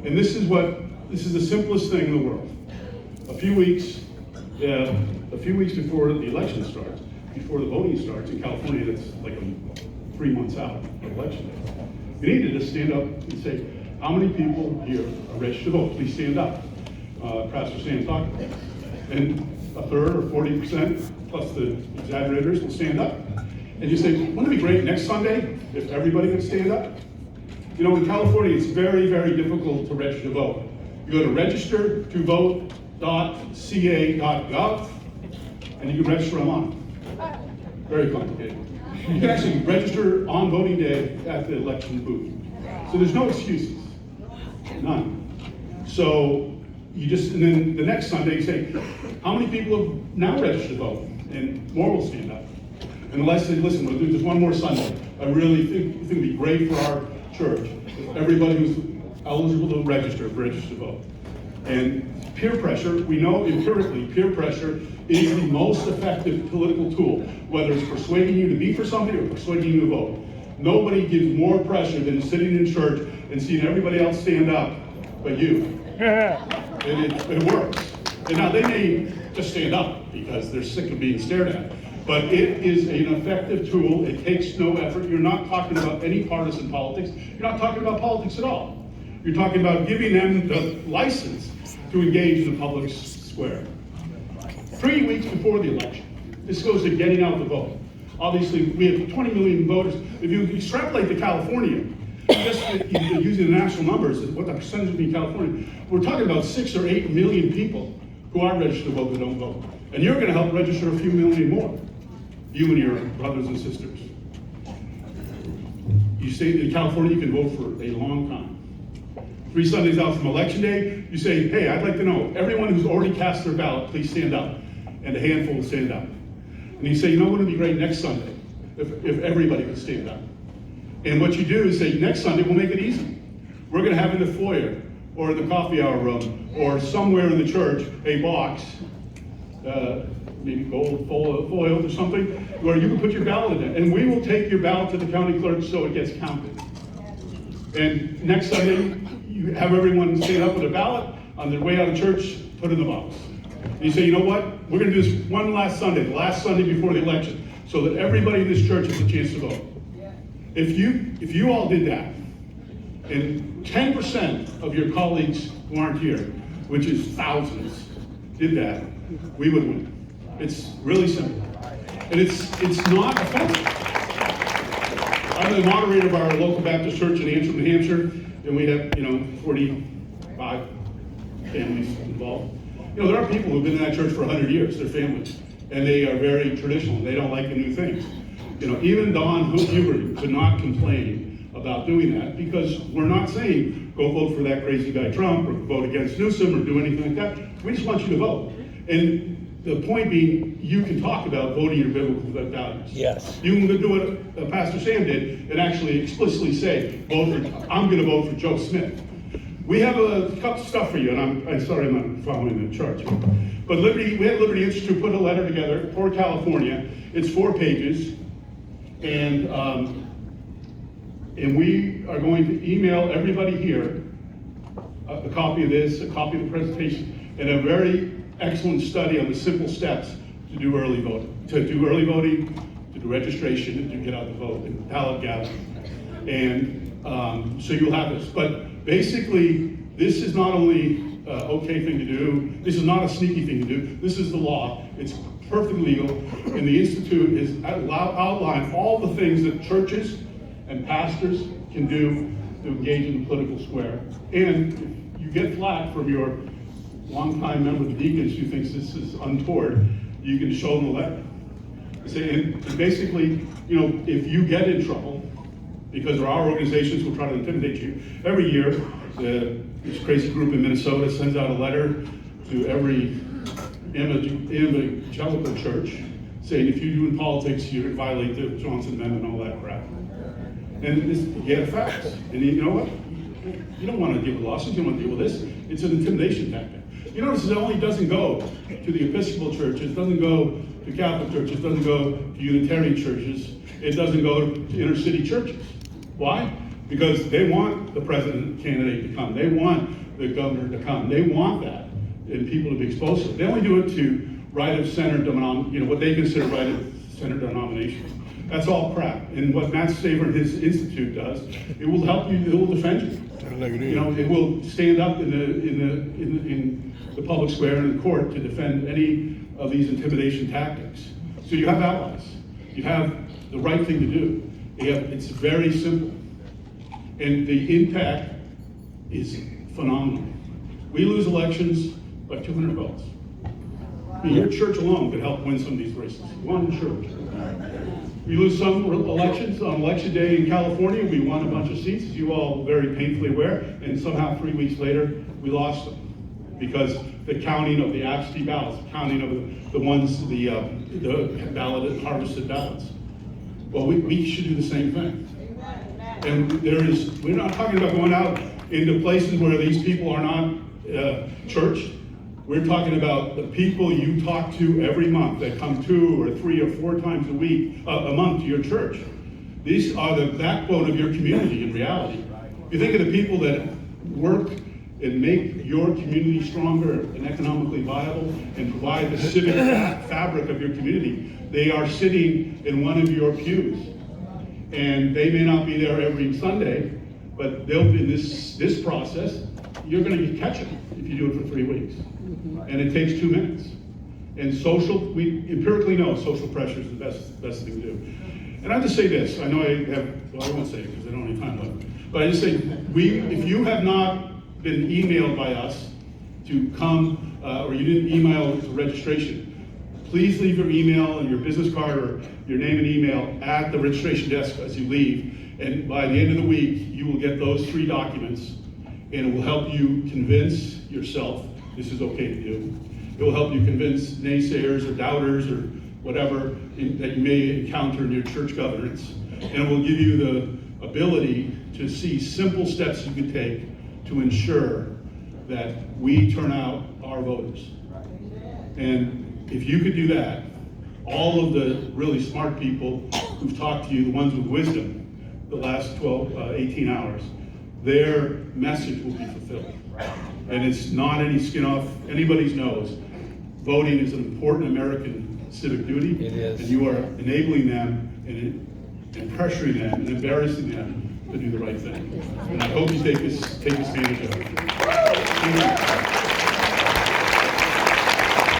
And this is the simplest thing in the world. A few weeks before the election starts, before the voting starts in California, that's like 3 months out of election day. You need to just stand up and say, how many people here are registered to vote? Please stand up. Pastor Sam talked about it. And a third or 40% plus the exaggerators will stand up. And you say, wouldn't it be great next Sunday if everybody would stand up? You know, in California, it's very, very difficult to register to vote. You go to register2vote.ca.gov, and you can register online. Very complicated. You can actually register on voting day at the election booth. So there's no excuses, none. So you just, and then the next Sunday you say, how many people have now registered to vote? And more will stand up. And the last say, listen, we'll do just one more Sunday. I really think it would be great for our church if everybody who's eligible to register to vote. And peer pressure, we know empirically, peer pressure is the most effective political tool, whether it's persuading you to be for something or persuading you to vote. Nobody gives more pressure than sitting in church and seeing everybody else stand up but you. And it works. And now they may just stand up because they're sick of being stared at. But it is an effective tool. It takes no effort. You're not talking about any partisan politics. You're not talking about politics at all. You're talking about giving them the license to engage in the public square. 3 weeks before the election, this goes to getting out the vote. Obviously, we have 20 million voters. If you extrapolate to California, just using the national numbers, what the percentage would be in California, we're talking about 6 or 8 million people who are registered to vote that don't vote. And you're going to help register a few million more, you and your brothers and sisters. You say in California you can vote for a long time. 3 Sundays out from election day, you say, hey, I'd like to know, everyone who's already cast their ballot, please stand up. And a handful will stand up. And you say, you know what would be great next Sunday if everybody would stand up. And what you do is say, next Sunday we'll make it easy. We're going to have in the foyer or in the coffee hour room or somewhere in the church a box, maybe gold foiled or something, where you can put your ballot in it. And we will take your ballot to the county clerk so it gets counted. And next Sunday, you have everyone stand up with a ballot on their way out of church, put it in the box. And you say, you know what? We're going to do this one last Sunday, the last Sunday before the election, so that everybody in this church has a chance to vote. If you all did that, and 10% of your colleagues who aren't here, which is thousands, did that, we would win. It's really simple. And it's not offensive. I'm the moderator of our local Baptist church in Antrim, New Hampshire, and we have, 45 families involved. There are people who've been in that church for 100 years, their families, and they are very traditional. They don't like the new things. Even Don Huber could not complain about doing that because we're not saying go vote for that crazy guy Trump or vote against Newsom or do anything like that. We just want you to vote. And the point being, you can talk about voting your biblical values. Yes. You can do what Pastor Sam did and actually explicitly say, I'm going to vote for Joe Smith. We have a couple stuff for you, and I'm sorry I'm not following the chart. But we had Liberty Institute put a letter together for California. It's 4 pages, and we are going to email everybody here a copy of this, a copy of the presentation, and a very excellent study on the simple steps to do early voting, to do registration, and to get out the vote, and ballot gathering. And so you'll have this. But basically, this is not only an okay thing to do, this is not a sneaky thing to do, this is the law. It's perfectly legal, and the Institute has outlined all the things that churches and pastors can do to engage in the political square. And if you get flack from your longtime member of the deacons who thinks this is untoward, you can show them the letter. And basically, if you get in trouble, because there are organizations who will try to intimidate you, every year, this crazy group in Minnesota sends out a letter to every evangelical church saying, if you do in politics, you're going to violate the Johnson Amendment and all that crap. And you get effects. And you know what? You don't want to deal with lawsuits, you don't want to deal with this. It's an intimidation tactic. You notice it only doesn't go to the Episcopal churches, doesn't go to Catholic churches, doesn't go to Unitarian churches, it doesn't go to inner city churches. Why? because they want the president candidate to come. They want the governor to come. They want that, and people to be exposed to it. They only do it to right of center, what they consider right of center denominations. That's all crap. And what Matt Staver and his institute does, it will help you. It will defend you. It will stand up in the public square and in court to defend any of these intimidation tactics. So you have allies. You have the right thing to do. It's very simple. And the impact is phenomenal. We lose elections by 200 votes. I mean, your church alone could help win some of these races. One church. We lose some elections. On election day in California, we won a bunch of seats, as you all very painfully aware, and somehow 3 weeks later, we lost them. Because the counting of the absentee ballots, the counting of the ones, the ballot, harvested ballots. Well, we should do the same thing. And we're not talking about going out into places where these people are not churched. We're talking about the people you talk to every month that come 2 or 3 or 4 times a month to your church. These are the backbone of your community in reality. If you think of the people that work and make your community stronger and economically viable and provide the civic fabric of your community, they are sitting in one of your pews. And they may not be there every Sunday, but they'll be in this process. You're going to catch them if you do it for 3 weeks. And it takes 2 minutes. And we empirically know social pressure is the best thing to do. And I just say this, I know I won't say it because I don't have any time left, but I just say, if you have not been emailed by us to come, or you didn't email to registration, please leave your email and your business card or your name and email at the registration desk as you leave. And by the end of the week, you will get those 3 documents, and it will help you convince yourself this is okay to do. It will help you convince naysayers or doubters or whatever that you may encounter in your church governance. And it will give you the ability to see simple steps you can take to ensure that we turn out our voters. And if you could do that, all of the really smart people who've talked to you, the ones with wisdom, the last 18 hours, their message will be fulfilled. And it's not any skin off anybody's nose. Voting is an important American civic duty. It is. And you are enabling them and pressuring them and embarrassing them to do the right thing. And I hope you take advantage of it.